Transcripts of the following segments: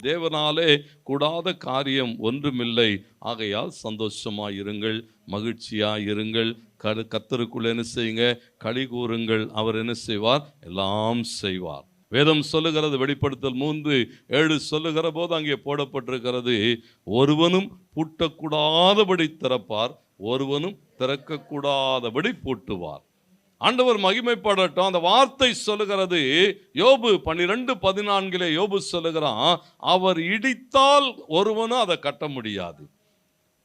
தேவனாலே கூடாத காரியம் ஒன்றுமில்லை. ஆகையால் சந்தோஷமாயிருங்கள், மகிழ்ச்சியாயிருங்கள், கர்த்தருக்குள் என்ன செய்யுங்க, களி கூறுங்கள். அவர் என்ன செய்வார்? எல்லாம் செய்வார். வேதம் சொல்லுகிறது, வெளிப்படுத்தல் 3:7 சொல்லுகிற போது அங்கே போடப்பட்டிருக்கிறது, ஒருவனும் பூட்டக்கூடாதபடி திறப்பார், ஒருவனும் திறக்கக்கூடாதபடி பூட்டுவார். ஆண்டவர் மகிமைப்படட்டும். அந்த வார்த்தை சொல்லுகிறது, யோபு 12:14 யோபு சொல்லுகிறான், அவர் இடித்தால் ஒருவனும் அதை கட்ட முடியாது.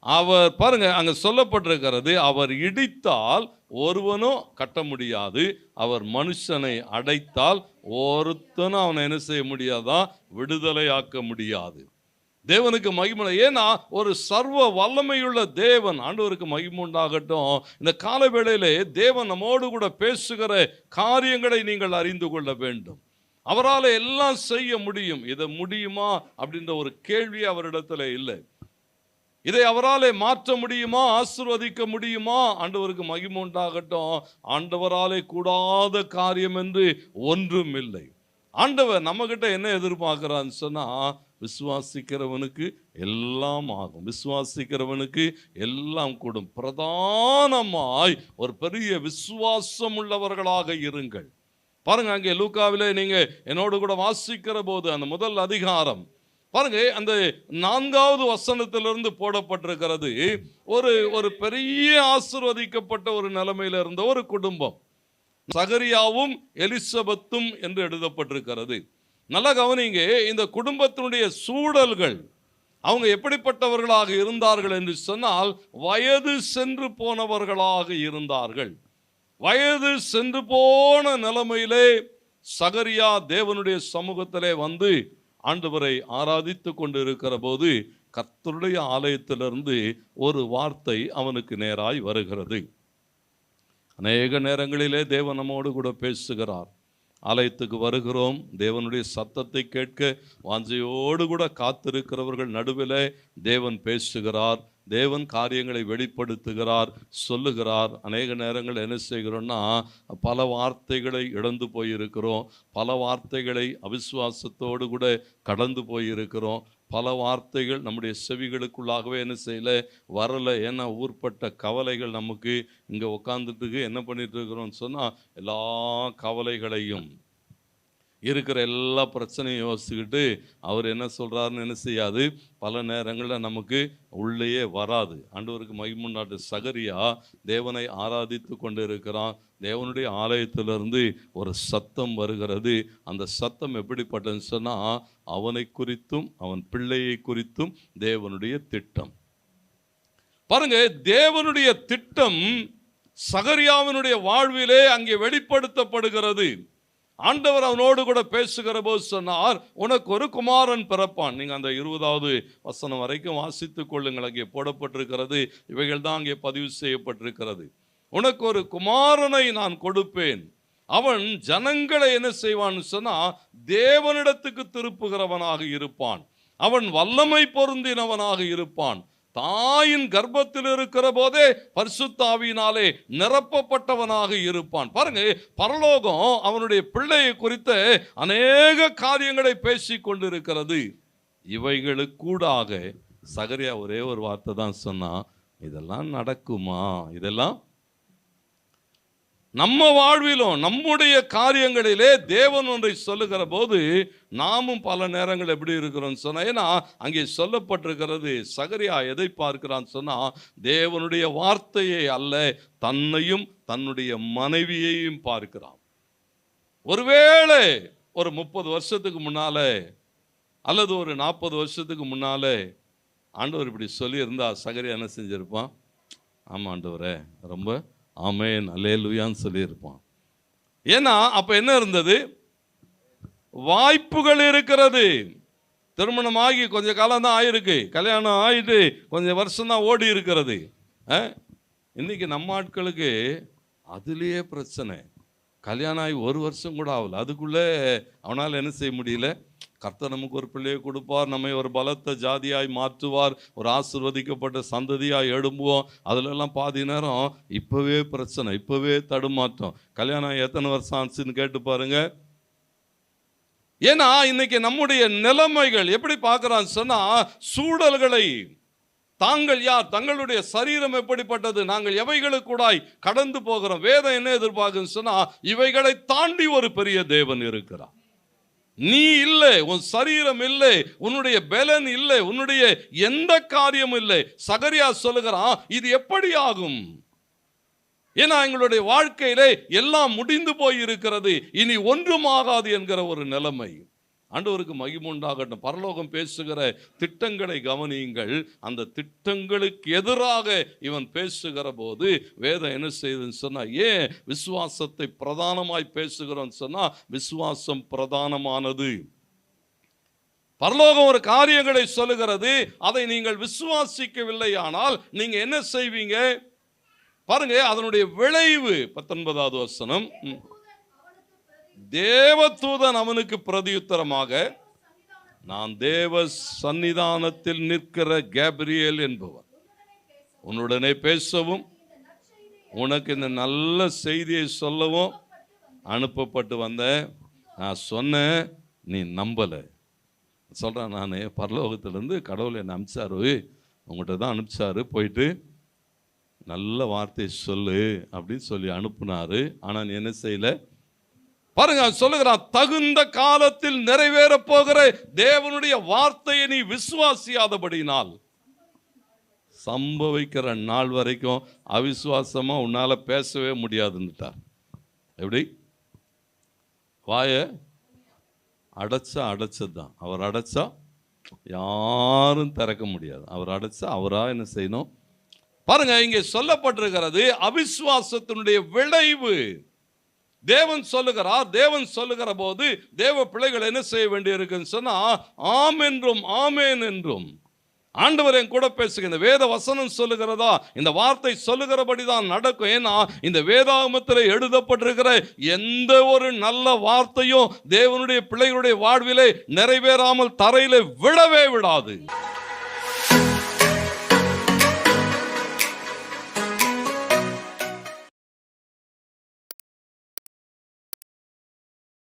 அவர் பாருங்க, அங்க சொல்லப்பட்டிருக்கிறது, அவர் இடித்தால் ஒருவனும் கட்ட முடியாது, அவர் மனுஷனை அடைத்தால் ஒருத்தனும் அவனை என்ன செய்ய முடியாதான்? விடுதலையாக்க முடியாது. தேவனுக்கு மகிமை. ஏன்னா ஒரு சர்வ வல்லமையுள்ள தேவன். ஆண்டவருக்கு மகிமை உண்டாகட்டும். இந்த கால வேளையிலே தேவன் நம்மோடு கூட பேசுகிற காரியங்களை நீங்கள் அறிந்து கொள்ள வேண்டும். அவரால் எல்லாம் செய்ய முடியும். இதை முடியுமா அப்படின்ற ஒரு கேள்வி அவரிடத்துல இல்லை. இதை அவராலே மாற்ற முடியுமா, ஆசீர்வதிக்க முடியுமா? ஆண்டவருக்கு மகிமை உண்டாகட்டும். ஆண்டவராலே கூடாத காரியம் என்று ஒன்றும் இல்லை. ஆண்டவர் நம்ம கிட்ட என்ன எதிர்பார்க்கிறான்னு சொன்னா, விசுவாசிக்கிறவனுக்கு எல்லாம் ஆகும், விசுவாசிக்கிறவனுக்கு எல்லாம் கூடும். பிரதானமாய் ஒரு பெரிய விசுவாசம் உள்ளவர்களாக இருங்கள். பாருங்க, அங்கே லூக்காவிலே நீங்க என்னோடு கூட வாசிக்கிற போது அந்த முதல் அதிகாரம் பாருங்க, அந்த 4வது வசனத்திலிருந்து போடப்பட்டிருக்கிறது, ஒரு பெரிய ஆசீர்வதிக்கப்பட்ட ஒரு நிலைமையில இருந்த ஒரு குடும்பம், சகரியாவும் எலிசபெத்தும் என்று எழுதப்பட்டிருக்கிறது. நல்ல கவனிங்க, இந்த குடும்பத்தினுடைய சூழல்கள், அவங்க எப்படிப்பட்டவர்களாக இருந்தார்கள் என்று சொன்னால், வயது சென்று போனவர்களாக இருந்தார்கள். வயது சென்று போன நிலைமையிலே சகரியா தேவனுடைய சமூகத்திலே வந்து ஆண்டவரை ஆராதித்து கொண்டு இருக்கிற போது, கர்த்தருடைய ஆலயத்திலிருந்து ஒரு வார்த்தை அவனுக்கு நேராய் வருகிறது. அநேக நேரங்களிலே தேவன் நம்மோடு கூட பேசுகிறார். ஆலயத்துக்கு வருகிறோம், தேவனுடைய சத்தத்தை கேட்க வாஞ்சையோடு கூட காத்திருக்கிறவர்கள் நடுவில் தேவன் பேசுகிறார், தேவன் காரியங்களை வெளிப்படுத்துகிறார், சொல்லுகிறார். அநேக நேரங்கள் என்ன செய்கிறோம்னா, பல வார்த்தைகளை இழந்து போயிருக்கிறோம், பல வார்த்தைகளை அவிசுவாசத்தோடு கூட கடந்து போயிருக்கிறோம், பல வார்த்தைகள் நம்முடைய செவிகளுக்குள்ளாகவே என்ன செய்யல, வரலை. ஏன்னா ஊர்பட்ட கவலைகள் நமக்கு இங்கே உட்காந்துட்டு என்ன பண்ணிட்டு இருக்கிறோம்னு சொன்னால், எல்லா கவலைகளையும் இருக்கிற எல்லா பிரச்சனையும் யோசிச்சுக்கிட்டு அவர் என்ன சொல்கிறாருன்னு என்ன செய்யாது, பல நேரங்களில் நமக்கு உள்ளேயே வராது. ஆண்டவருக்கு மகிமுண்டாட்டு சகரியா தேவனை ஆராதித்து கொண்டு இருக்கிறான். தேவனுடைய ஆலயத்திலிருந்து ஒரு சத்தம் வருகிறது. அந்த சத்தம் எப்படிப்பட்டதுன்னு சொன்னால், அவனை குறித்தும் அவன் பிள்ளையை குறித்தும் தேவனுடைய திட்டம். பாருங்க, தேவனுடைய திட்டம் சகரியாவினுடைய வாழ்விலே அங்கே வெளிப்படுத்தப்படுகிறது. ஆண்டவர் அவனோடு கூட பேசுகிற போது சொன்னார், உனக்கு ஒரு குமாரன் பிறப்பான். நீங்கள் அந்த 20வது வசனம் வரைக்கும் வாசித்துக் கொள்ளுங்கள், அங்கே போடப்பட்டிருக்கிறது. இவைகள் தான் அங்கே பதிவு செய்யப்பட்டிருக்கிறது. உனக்கு ஒரு குமாரனை நான் கொடுப்பேன், அவன் ஜனங்களை என்ன செய்வான்னு சொன்னா, தேவனிடத்துக்கு திருப்புகிறவனாக இருப்பான், அவன் வல்லமை பொருந்தினவனாக இருப்பான், தாயின் கர்ப்பத்தில் இருக்கிற போதே பரிசுத்த ஆவியினாலே நிரப்பப்பட்டவனாக இருப்பான். பாருங்க, பரலோகம் அவனுடைய பிள்ளையை குறித்த அநேக காரியங்களை பேசி கொண்டிருக்கிறது. இவைகளுக்கூடாக சகரியா ஒரே ஒரு வார்த்தை தான் சொன்னா, இதெல்லாம் நடக்குமா? இதெல்லாம் நம்ம வாழ்விலும் நம்முடைய காரியங்களிலே தேவன் ஒன்றை சொல்லுகிற போது நாமும் பல நேரங்கள் எப்படி இருக்கிறோம் சொன்னா, ஏன்னா அங்கே சொல்லப்பட்டிருக்கிறது, சகரியா எதை பார்க்கிறான்னு சொன்னா, தேவனுடைய வார்த்தையை அல்ல, தன்னையும் தன்னுடைய மனைவியையும் பார்க்கிறான். ஒருவேளை ஒரு 30 வருஷத்துக்கு முன்னாலே அல்லது ஒரு 40 வருஷத்துக்கு முன்னாலே ஆண்டவர் இப்படி சொல்லியிருந்தா சகரியா என்ன செஞ்சிருப்பான்? ஆமாம் ஆண்டவரே, ரொம்ப ஆமேன் அல்லேலூயான்னு சொல்லியிருப்பான். ஏன்னா அப்ப என்ன இருந்தது? வாய்ப்புகள் இருக்கிறது. திருமணமாகி கொஞ்ச காலம் தான் ஆயிருக்கு, கல்யாணம் ஆயிட்டு கொஞ்சம் வருஷம் தான் ஓடி இருக்கிறது. இன்னைக்கு நம்ம ஆட்களுக்கு அதுலேயே பிரச்சனை. கல்யாணம் ஆகி 1 வருஷம் கூட ஆகல, அதுக்குள்ளே அவனால் என்ன செய்ய முடியல. கர்த்தர் நமக்கு ஒரு பிள்ளையை கொடுப்பார், நம்மை ஒரு பலத்த ஜாதியாய் மாற்றுவார், ஒரு ஆசீர்வதிக்கப்பட்ட சந்ததியாய் எழும்புவோம். அதிலெல்லாம் பாதி நேரம் இப்போவே பிரச்சனை, இப்போவே தடுமாற்றம். கல்யாணம் எத்தனை வருஷம் ஆச்சுன்னு கேட்டு பாருங்க. ஏன்னா இன்னைக்கு நம்முடைய நிலைமைகள் எப்படி பார்க்குறான்னு சொன்னால், சூழல்களை தாங்கள் யார், தங்களுடைய சரீரம் எப்படிப்பட்டது, நாங்கள் எவைகளுக்கூடாய் கடந்து போகிறோம். வேதம் என்ன எதிர்பார்க்குன்னு சொன்னா, இவைகளை தாண்டி ஒரு பெரிய தேவன் இருக்கிறார். நீ இல்லை, உன் சரீரம் இல்லை, உன்னுடைய பலன் இல்லை, உன்னுடைய எந்த காரியம் இல்லை. சகரியா சொல்லுகிறான், இது எப்படி ஆகும்? ஏன்னா எங்களுடைய வாழ்க்கையிலே எல்லாம் முடிந்து போய் இருக்கிறது, இனி ஒன்றும் ஆகாது என்கிற ஒரு நிலைமை. ஆண்டவருக்கு மகிமை உண்டாகட்டும். பரலோகம் பேசுகிற திட்டங்களை கவனியுங்கள். அந்த திட்டங்களுக்கு எதிராக இவன் பேசுகிற போது வேதம் என்ன செய்யுதுன்னு சொன்னா, ஏன் விசுவாசத்தை பிரதானமாய் பேசுகிறோன்னு சொன்னா, விசுவாசம் பிரதானமானது. பரலோகம் ஒரு காரியங்களை சொல்லுகிறது, அதை நீங்கள் விசுவாசிக்கவில்லை ஆனால் நீங்க என்ன செய்வீங்க பாருங்க. அதனுடைய விளைவு 19வது வசனம், தேவதூதன் அவனுக்கு பிரதியுத்தரமாக, நான் தேவ சன்னிதானத்தில் நிற்கிற கேப்ரியேல் என்பவர் உன்னுடனே பேசவும் உனக்கு இந்த நல்ல செய்தியை சொல்லவும் அனுப்பப்பட்டு வந்தேன். நான் சொன்னேன், நீ நம்பலை. சொல்கிறேன், நான் பரலோகத்திலேருந்து கடவுள் என்னை அனுப்பிச்சாரு, உங்கள்கிட்ட தான் அனுப்பிச்சாரு, போயிட்டு நல்ல வார்த்தையை சொல்லு அப்படின்னு சொல்லி அனுப்புனாரு. ஆனால் நீ என்ன செய்யலை பாருங்க. சொல்லுகிறான், தகுந்த காலத்தில் நிறைவேற போகிற தேவனுடைய வார்த்தையை நீ விசுவாசியாதபடினால் சம்பவிக்கிற நாள் வரைக்கும் அவிசுவாசமா உன்னால பேசவே முடியாதுன்னுட்டார். எப்படி? வாயை அடைச்சதுதான். அவர் அடைச்சா யாரும் திறக்க முடியாது. அவர் அடைச்சா அவரா என்ன செய்யணும் பாருங்க. இங்கே சொல்லப்பட்டிருக்கிறது அவிசுவாசத்தினுடைய விளைவு. தேவன் சொல்லுகிறார். தேவன் சொல்லுகிற போது தேவ பிள்ளைகள் என்ன செய்ய வேண்டியிருக்குன்னு சொன்னா, ஆம் என்றும் ஆமேன் என்றும். ஆண்டவர் என் கூட பேசுங்க. இந்த வேத வசனம் சொல்லுகிறதா, இந்த வார்த்தை சொல்லுகிறபடிதான் நடக்கும். ஏன்னா இந்த வேதாகமத்தில் எழுதப்பட்டிருக்கிற எந்த ஒரு நல்ல வார்த்தையும் தேவனுடைய பிள்ளைகளுடைய வாழ்விலே நிறைவேறாமல் தரையிலே விடவே விடாது.